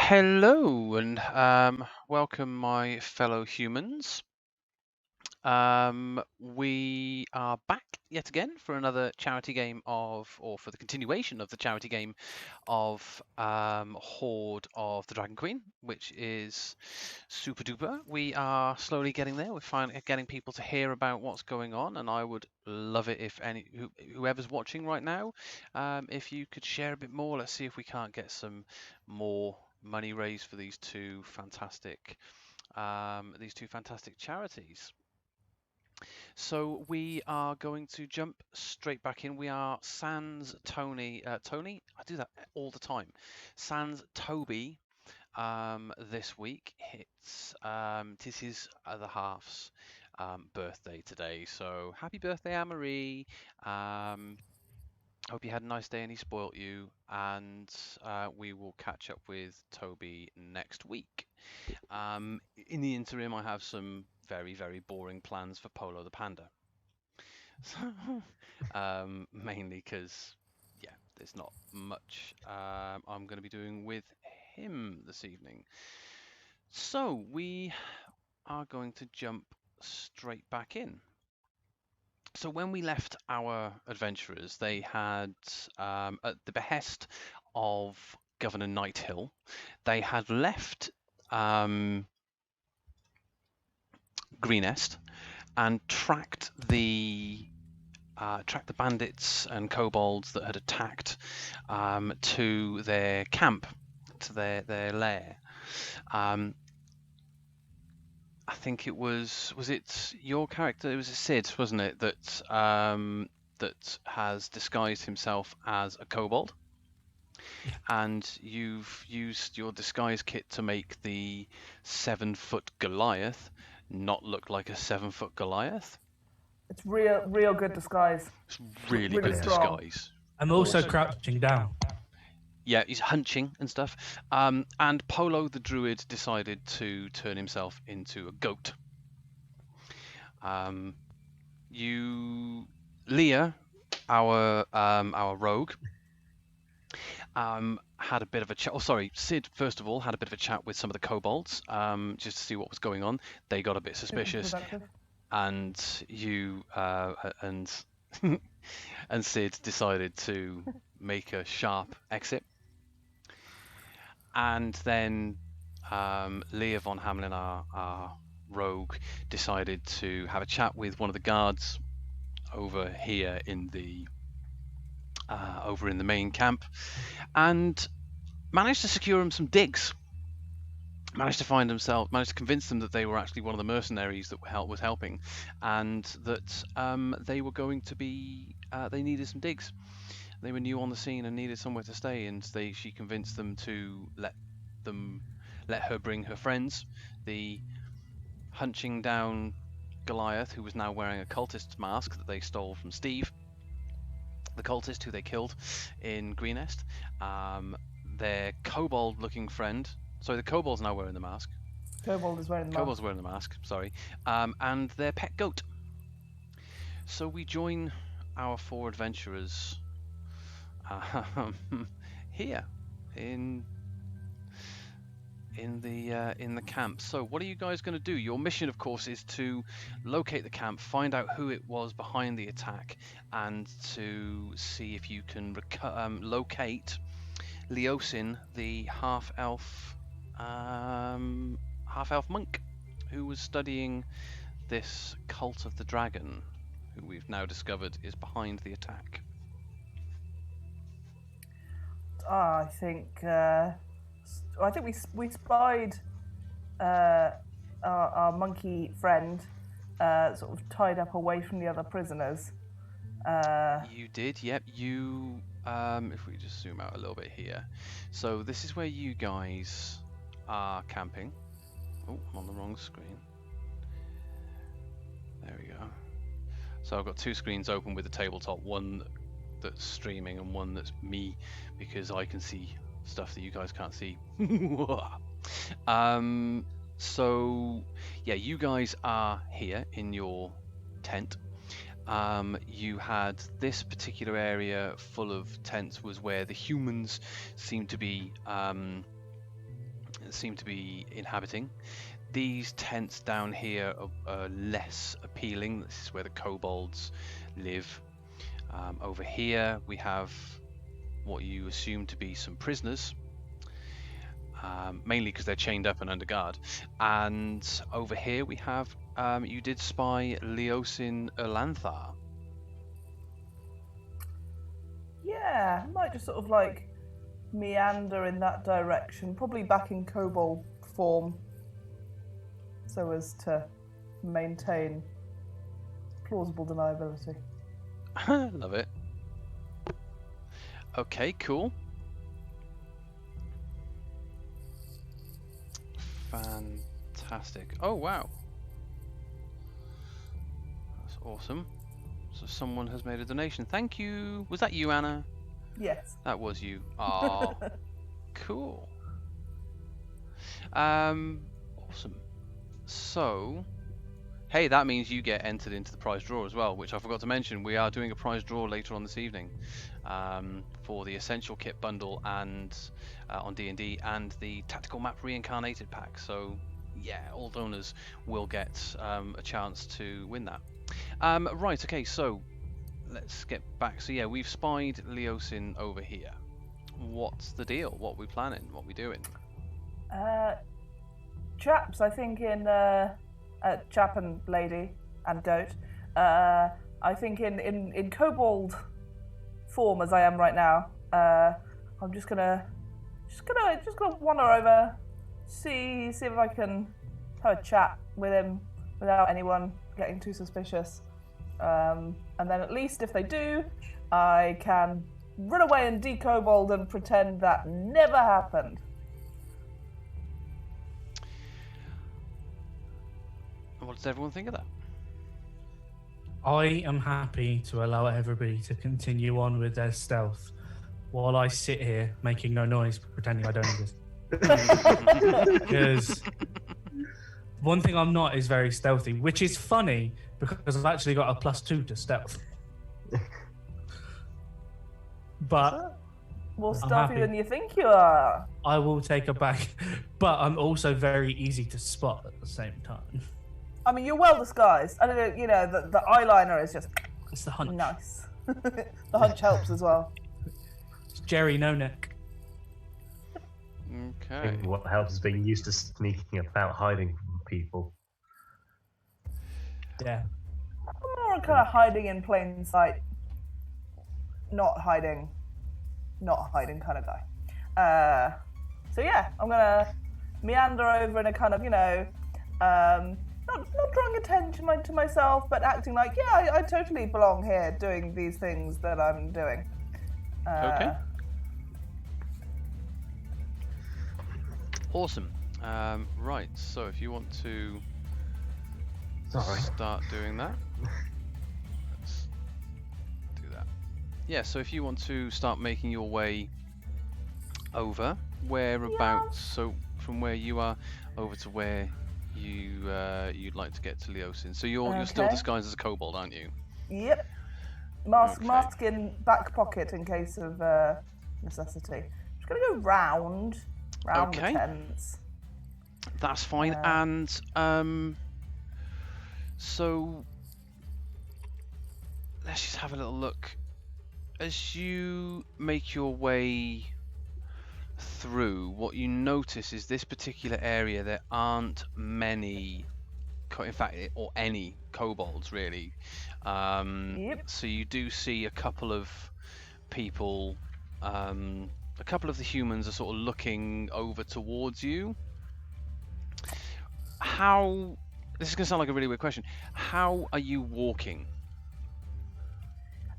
Hello and welcome, my fellow humans. We are back yet again for another charity game or for the continuation of the charity game of Hoard of the Dragon Queen, which is super duper. We are slowly getting there. We're finally getting people to hear about what's going on, and I would love it if whoever's watching right now, if you could share a bit more. Let's see if we can't get some more money raised for these two fantastic charities. So we are going to jump straight back in. We are Sans Tony. Tony, I do that all the time. Sans Toby. This week it's his other half's birthday today. So happy birthday, Anne-Marie. Hope you had a nice day and he spoilt you. And we will catch up with Toby next week. In the interim, I have some very, very boring plans for Polo the Panda. Mainly because, yeah, there's not much I'm going to be doing with him this evening. So we are going to jump straight back in. So when we left our adventurers, they had, at the behest of Governor Nighthill, they had left Greenest and tracked the bandits and kobolds that had attacked to their camp, to their lair. I think it was it your character? It was Sid, wasn't it? That has disguised himself as a kobold, and you've used your disguise kit to make the 7-foot Goliath not look like a 7-foot Goliath. It's real good disguise. It's really Really good strong. disguise. I'm also crouching down. Yeah, he's hunching and stuff. And Polo the Druid decided to turn himself into a goat. Leah, our rogue, had a bit of a chat. Oh, sorry, Sid. First of all, had a bit of a chat with some of the kobolds, just to see what was going on. They got a bit suspicious, and and Sid decided to make a sharp exit. And then Leah von Hamlin, our rogue, decided to have a chat with one of the guards over here in the main camp, and managed to secure him some digs. Managed to convince them that they were actually one of the mercenaries that was helping, and that they were going to be they needed some digs. They were new on the scene and needed somewhere to stay, and she convinced them to let her bring her friends, the hunching down Goliath, who was now wearing a cultist's mask that they stole from Steve, the cultist who they killed in Greenest, their kobold-looking friend. Sorry, the kobold's now wearing the mask. Kobold is wearing the mask. Kobold's wearing the mask, sorry. And their pet goat. So we join our 4 adventurers here in the camp. So what are you guys going to do? Your mission, of course, is to locate the camp, find out who it was behind the attack, and to see if you can locate Leosin, the half-elf monk who was studying this cult of the dragon, who we've now discovered is behind the attack. I think we spied our monkey friend sort of tied up away from the other prisoners. You did, yep. You, if we just zoom out a little bit here. So this is where you guys are camping. Oh, I'm on the wrong screen. There we go. So I've got 2 screens open with the tabletop, one that's streaming and one that's me, because I can see stuff that you guys can't see. So yeah, you guys are here in your tent. You had this particular area full of tents was where the humans seemed to be seem to be inhabiting. These tents down here are less appealing. This is where the kobolds live. Over here we have what you assume to be some prisoners, mainly because they're chained up and under guard. And over here we have, you did spy Leosin Erlanthar. Yeah, I might just sort of like meander in that direction, probably back in kobold form, so as to maintain plausible deniability. Love it. Okay, cool. Fantastic. Oh, wow. That's awesome. So someone has made a donation. Thank you. Was that you, Anna? Yes. That was you. Oh, cool. Awesome. So, hey, that means you get entered into the prize draw as well, which I forgot to mention. We are doing a prize draw later on this evening for the Essential Kit bundle and on D&D and the Tactical Map Reincarnated pack. So, yeah, all donors will get a chance to win that. Right, okay, so let's get back. So, yeah, we've spied Leosin over here. What's the deal? What are we planning? What are we doing? Chaps, I think in chap and lady and goat. I think in kobold form as I am right now. I'm just gonna wander over, see if I can have a chat with him without anyone getting too suspicious. And then at least if they do, I can run away and dekobold and pretend that never happened. What does everyone think of that? I am happy to allow everybody to continue on with their stealth while I sit here making no noise, pretending I don't exist. Because one thing I'm not is very stealthy, which is funny because I've actually got a +2 to stealth. But More I'm stealthy happy. than you think you are. I will take a back. But I'm also very easy to spot at the same time. I mean, you're well disguised. I don't know, you know, the eyeliner is just It's the hunch. nice. The hunch helps as well. It's Jerry No Neck. I Okay. think what helps is being used to sneaking about, hiding from people. Yeah. I'm more kind of hiding in plain sight. Not hiding kind of guy. So yeah, I'm gonna meander over in a kind of, you know, not drawing attention to myself, but acting like, yeah, I totally belong here doing these things that I'm doing. Okay. Awesome. Right, so if you want to Sorry. start doing that, let's do that. Yeah, so if you want to start making your way over, whereabouts, so from where you are over to where you'd like to get to Leosin. So you're still Okay. disguised as a kobold, aren't you? Yep. Mask Okay. in back pocket in case of necessity. Just gonna go round Okay. the tents. That's fine. And so let's just have a little look. As you make your way through, what you notice is this particular area there aren't many, in fact, or any kobolds really. Yep. So you do see a couple of people, a couple of the humans are sort of looking over towards you. This is going to sound like a really weird question. How are you walking?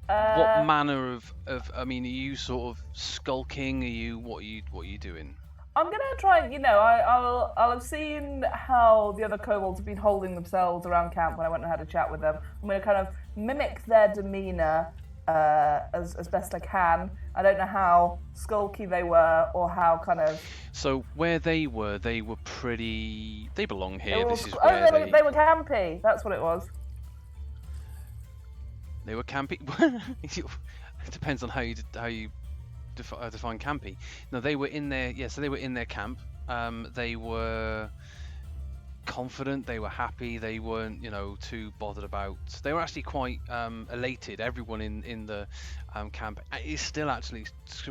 What manner of I mean, are you sort of skulking? What are you doing? I'm gonna try. You know, I'll have seen how the other kobolds have been holding themselves around camp when I went and had a chat with them. I'm gonna kind of mimic their demeanour as best I can. I don't know how skulky they were or how kind of. So where they were pretty. They belong here. They were, This is where they were campy. That's what it was. They were campy. It depends on how you define campy. No, they were in their so they were in their camp. They were confident, they were happy, they weren't, too bothered about. They were actually quite elated. Everyone in the camp is still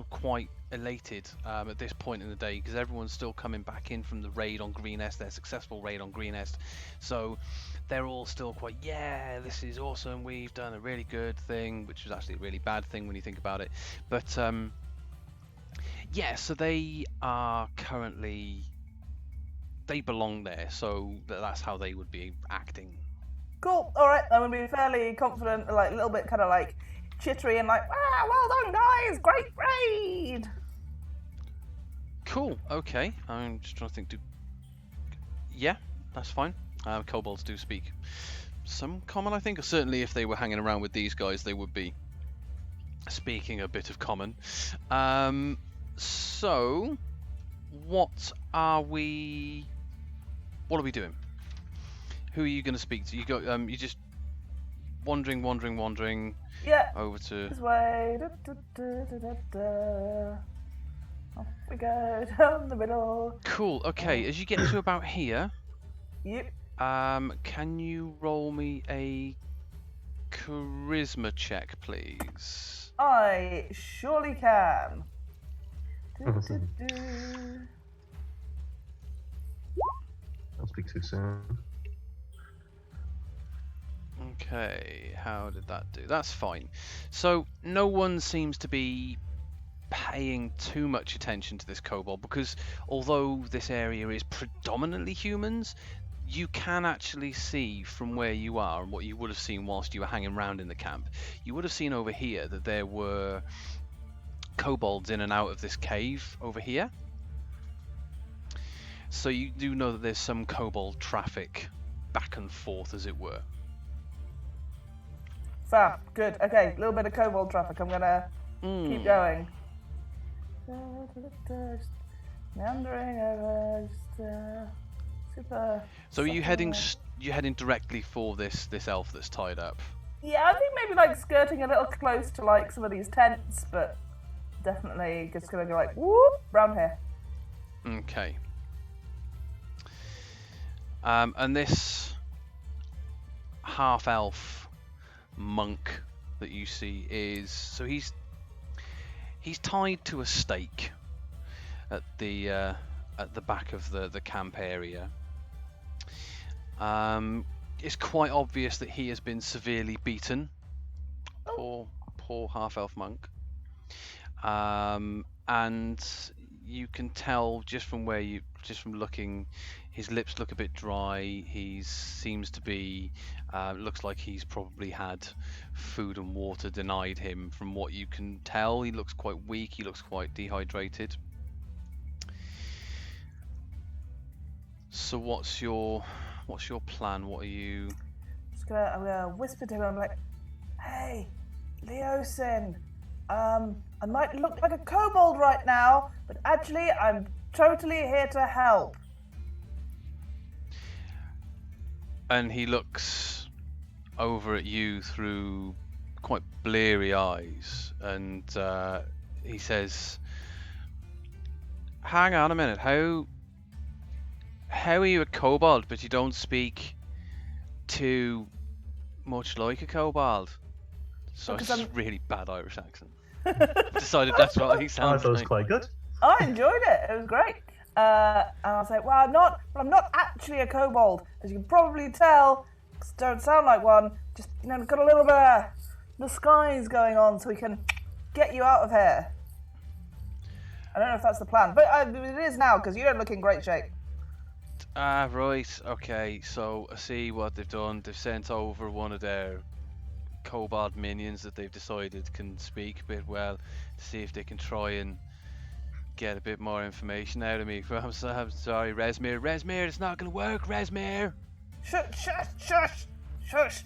quite elated at this point in the day, because everyone's still coming back in from the raid on Greenest, their successful raid on Greenest. So they're all still quite, yeah, this is awesome, we've done a really good thing, which was actually a really bad thing when you think about it. But yeah, so they are currently, they belong there, so that's how they would be acting. Cool. All right, I'm gonna be fairly confident, like a little bit kind of like chittery and like, well done, guys, great raid. Cool. Okay. I'm just trying to think. Yeah, that's fine. Kobolds do speak some common, I think. Or certainly, if they were hanging around with these guys, they would be speaking a bit of common. So, what are we doing? Who are you going to speak to? You got you just wandering. Yeah. Over to This way. Off we go down the middle. Cool. Okay. As you get to about here, Yep. can you roll me a charisma check, please? I surely can. Don't speak too soon. Okay, how did that do? That's fine. So no one seems to be paying too much attention to this kobold, because although this area is predominantly humans, you can actually see from where you are, and what you would have seen whilst you were hanging around in the camp, you would have seen over here that there were kobolds in and out of this cave over here. So you do know that there's some kobold traffic back and forth, as it were. Fab. Good. Okay, a little bit of kobold traffic. I'm gonna keep going. Just meandering over. Super. So are you heading directly for this elf that's tied up? Yeah, I think maybe like skirting a little close to like some of these tents, but definitely just gonna go like whoop round here. Okay. And this half elf monk that you see is, so he's tied to a stake at the back of the camp area. It's quite obvious that he has been severely beaten. Poor half elf monk. And you can tell just from looking, his lips look a bit dry. He seems to be, looks like he's probably had food and water denied him. From what you can tell, he looks quite weak. He looks quite dehydrated. So what's your plan? What are you? I'm gonna whisper to him. I'm like, "Hey, Leosin, I might look like a kobold right now, but actually, I'm totally here to help." And he looks over at you through quite bleary eyes, and he says, "Hang on a minute. How are you a kobold, but you don't speak too much like a kobold?" So it's a really bad Irish accent. Decided that's what he I sounds thought it was like. quite good. I enjoyed it. It was great. And I was like, "Well, I'm not actually a kobold, as you can probably tell. 'Cause I don't sound like one. Just got a little bit of disguise going on, so we can get you out of here." I don't know if that's the plan, but it is now because you don't look in great shape. Ah, right. Okay. So I see what they've done. They've sent over one of their kobold minions that they've decided can speak a bit well, to see if they can try and get a bit more information out of me. I'm sorry, Resmir. Resmir, it's not going to work, Resmir. Shush.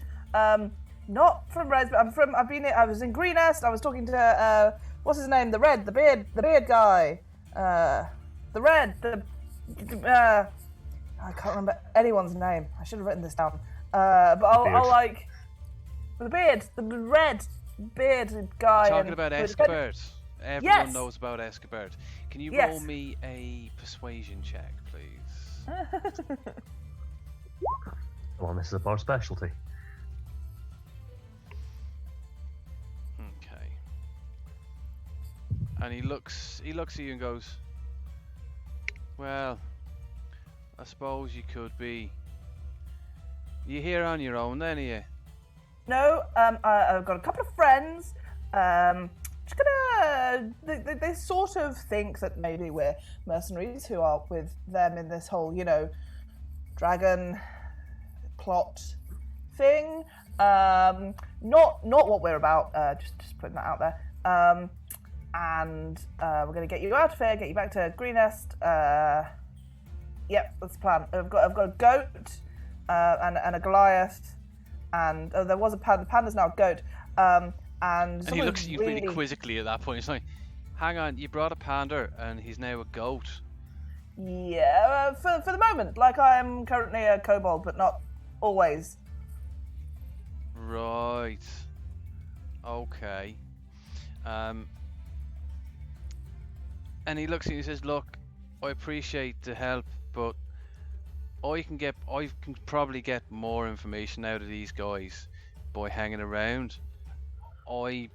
Not from Res, but I was in Greenest. I was talking to what's his name? The beard guy. I can't remember anyone's name. I should have written this down. But I'll like the red beard guy. Talking about Escobert. Everyone Yes. knows about Escobert. Can you Yes. roll me a persuasion check, please? Well, this is a bar specialty. Okay. And he looks at you and goes, "Well, I suppose you could be. You here on your own, then, are you?" No, I've got a couple of friends. Just gonna. They sort of think that maybe we're mercenaries who are with them in this whole, dragon plot thing. Not what we're about. Just putting that out there. And we're gonna get you out of here, get you back to Greenest. Yep, that's the plan. I've got a goat and a Goliath. And there was a panda. The panda's now a goat. And he looks at you really quizzically at that point. He's like, "Hang on, you brought a panda, and he's now a goat." Yeah, for the moment, like I am currently a kobold, but not always. Right. Okay. And he looks at you and says, "Look, I appreciate the help, but I can probably get more information out of these guys by hanging around. I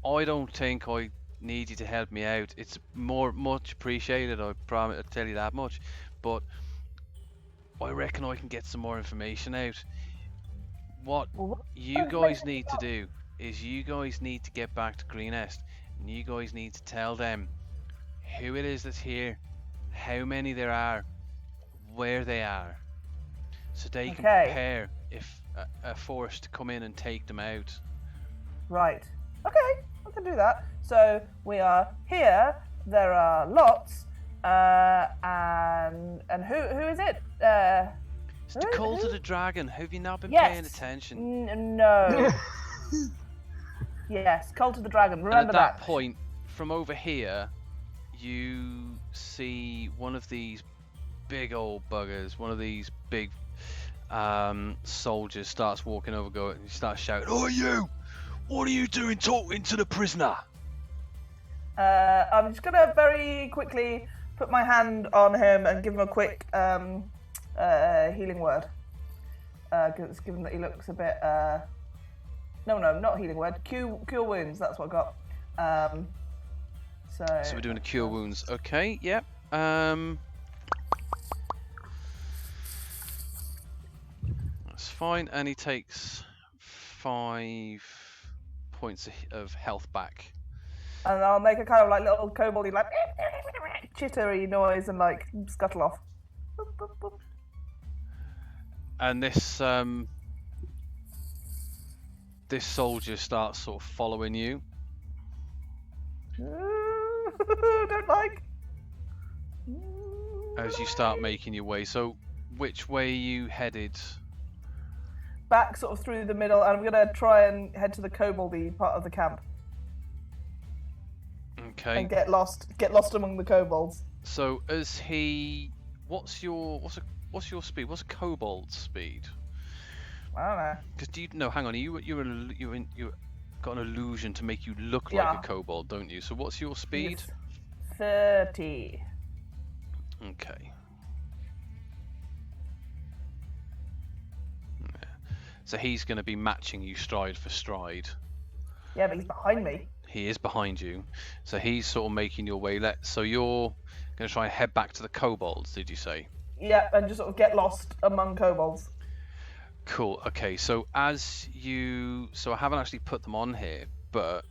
don't think I need you to help me out. It's much appreciated. I promise. I'll tell you that much. But I reckon I can get some more information out. What you guys need to do is you guys need to get back to Greenest, and you guys need to tell them who it is that's here, how many there are, where they are, so they can prepare if a force to come in and take them out." Right. Okay, I can do that. So we are here. There are lots. And who is it? It's the Cult of the Dragon. Have you not been Yes. paying attention? No. Yes, Cult of the Dragon. Remember And at that point, from over here, you see one of these big old buggers, one of these big soldiers starts walking over, he starts shouting, "Oh, you! What are you doing talking to the prisoner?" I'm just gonna very quickly put my hand on him and give him a quick healing word. Given that he looks a bit. No, not healing word. Cure wounds. That's what I got. So we're doing a cure wounds. Okay, yep. That's fine, and he takes 5 points of health back. And I'll make a kind of like little koboldy like chittery noise and like scuttle off. Boop, boop, boop. And this soldier starts sort of following you. Don't like. As you start making your way. So, which way are you headed? Back sort of through the middle, and I'm gonna try and head to the koboldy part of the camp. Okay. And get lost among the kobolds. So as he, what's your speed? What's a kobold's speed? I don't know. Because hang on, you got an illusion to make you look Yeah. like a kobold, don't you? So what's your speed? Yes. 30. Okay. Yeah. So he's going to be matching you stride for stride. Yeah, but he's behind me. He is behind you, so he's sort of making your way. So you're going to try and head back to the kobolds, did you say? Yeah, and just sort of get lost among kobolds. Cool. Okay, so I haven't actually put them on here, but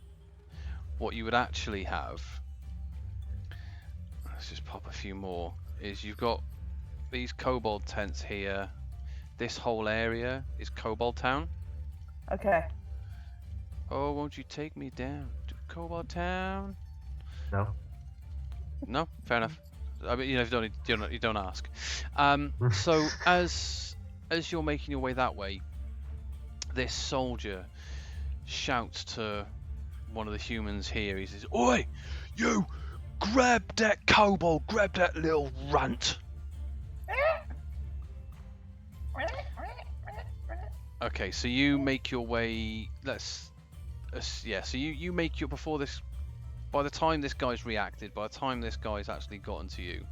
what you would actually have, let's just pop a few more, is you've got these kobold tents here. This whole area is Kobold Town. Okay. Oh, won't you take me down to Kobold Town? No. No, fair enough. I mean, you don't ask. So as you're making your way that way, this soldier shouts to one of the humans here. He says, "Oi, you! Grab that kobold! Grab that little runt!" Okay, so you make your way. yeah. So you make your before this. By the time this guy's reacted, by the time this guy's actually gotten to you,